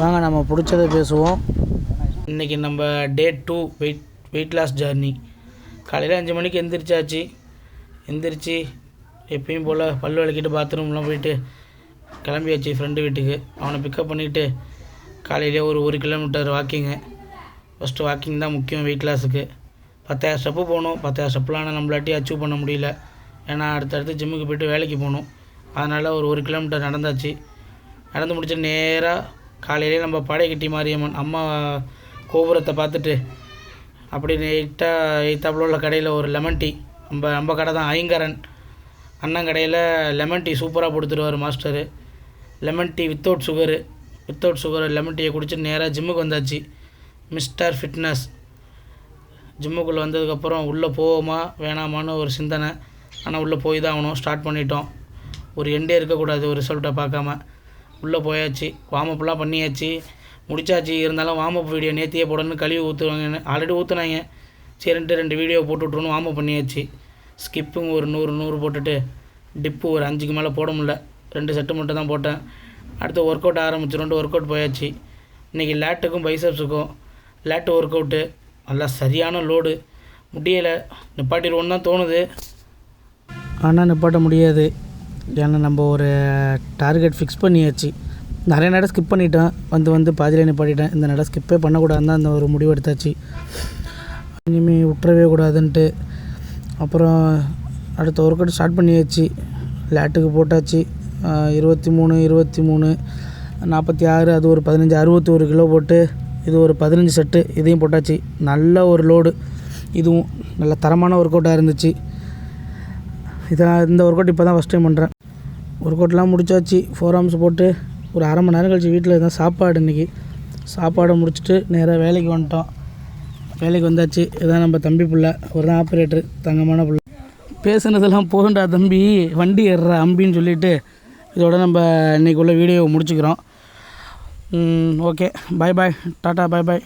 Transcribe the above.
வாங்க நம்ம பிடிச்சதை பேசுவோம். இன்றைக்கி நம்ம டே 2 வெயிட் லாஸ் ஜர்னி. காலையில் 5 மணிக்கு எந்திரிச்சு எப்பயும் போல் பல் விளக்கிட்டு பாத்ரூம்லாம் போயிட்டு கிளம்பியாச்சு ஃப்ரெண்டு வீட்டுக்கு. அவனை பிக்கப் பண்ணிவிட்டு காலையிலே ஒரு 1 கிலோமீட்டர் வாக்கிங்கு. ஃபஸ்ட்டு வாக்கிங் தான் முக்கியம் வெயிட் லாஸுக்கு. 10,000 ஸ்டெப்பு போகணும். 10,000 ஸ்டெப்லாம் நம்மளாட்டி அச்சீவ் பண்ண முடியல. ஏன்னா அடுத்தடுத்து ஜிம்முக்கு போய்ட்டு வேலைக்கு போகணும். அதனால் ஒரு 1 கிலோமீட்டர் நடந்தாச்சு. நடந்து முடிச்சு நேராக காலையிலே நம்ம படைக்கட்டி மாரியம்மன் அம்மா கோபுரத்தை பார்த்துட்டு அப்படி நீட்டாக எய்த்தாப்புல உள்ள கடையில் ஒரு லெமன் டீ, நம்ம கடை தான் ஐங்கரன் அண்ணன் கடையில் லெமன் டீ சூப்பராக கொடுத்துருவார் master. Lemon tea without sugar lemon டீயை குடிச்சு நேராக ஜிம்முக்கு வந்தாச்சு. Mister fitness. ஜிம்முக்குள்ளே வந்ததுக்கப்புறம் உள்ளே போவோமா வேணாமான்னு ஒரு சிந்தனை. ஆனால் உள்ளே போய் தான் ஆகணும். ஸ்டார்ட் பண்ணிட்டோம். ஒரு எண்டே இருக்கக்கூடாது ஒரு ரிசல்ட்டை பார்க்காம. உள்ளே போயாச்சு. வார்மப்லாம் பண்ணியாச்சு, முடிச்சாச்சு. இருந்தாலும் வார்மப் வீடியோ நேற்றியே போடணும்னு கழுவி ஊற்றுவாங்கன்னு ஆல்ரெடி ஊற்றுனாங்க. சரின்ட்டு 2 வீடியோ போட்டு விட்ருணும். வார்மப் பண்ணியாச்சு. ஸ்கிப்புங்க ஒரு 100 போட்டுட்டு டிப்பு ஒரு 5க்கு மேலே போட முடியல. 2 செட்டு மட்டும் தான் போட்டேன். அடுத்து ஒர்க் அவுட் ஆரம்பிச்சிடும். ஒர்க் அவுட் போயாச்சு. இன்றைக்கி லேட்டுக்கும் பைசப்ஸுக்கும் லேட்டு ஒர்க் அவுட்டு நல்லா சரியான லோடு. முடியலை, நிப்பாட்டிடுவோன்னு தான் தோணுது. ஆனால் நிப்பாட்ட முடியாது. ஏன்னா நம்ம ஒரு டார்கெட் ஃபிக்ஸ் பண்ணியாச்சு. நிறைய நட ஸ்கிப் பண்ணிட்டேன். வந்து பாதியில் நிப்பாட்டிட்டேன். இந்த நட ஸ்கிப்பே பண்ணக்கூடாதுன்னு தான் அந்த ஒரு முடிவு எடுத்தாச்சு. இனிமேல் விட்டுறவே கூடாதுன்ட்டு. அப்புறம் அடுத்த ஒர்க் அவுட் ஸ்டார்ட் பண்ணியாச்சு. லேட்டுக்கு போட்டாச்சு. 23 46, அது ஒரு 15, 61 கிலோ போட்டு இது ஒரு 15 செட்டு இதையும் போட்டாச்சு. நல்ல ஒரு லோடு. இதுவும் நல்ல தரமான ஒர்க் அவுட்டாக இருந்துச்சு. இந்த ஒர்க் அவுட் இப்போ தான் ஃபஸ்ட் டைம் பண்ணுறேன். ஒர்க் அவுட்லாம் முடிச்சாச்சு. 4 ஆர்ம்ஸ் போட்டு ஒரு அரை மணி நேரம் கழிச்சு வீட்டில் இருந்தால் சாப்பாடு. இன்றைக்கி சாப்பாடை முடிச்சுட்டு நேராக வேலைக்கு வந்துட்டோம். வேலைக்கு வந்தாச்சு. இதுதான் நம்ம தம்பி பிள்ளை. ஒரு தான் ஆப்ரேட்டர், தங்கமான பிள்ளை. பேசுனதெல்லாம் போகண்டா தம்பி, வண்டி ஏறுற அம்பின்னு சொல்லிவிட்டு இதோட நம்ம இன்றைக்கி உள்ள வீடியோவை முடிச்சுக்கிறோம். ஓகே, பாய் டாட்டா, பாய்.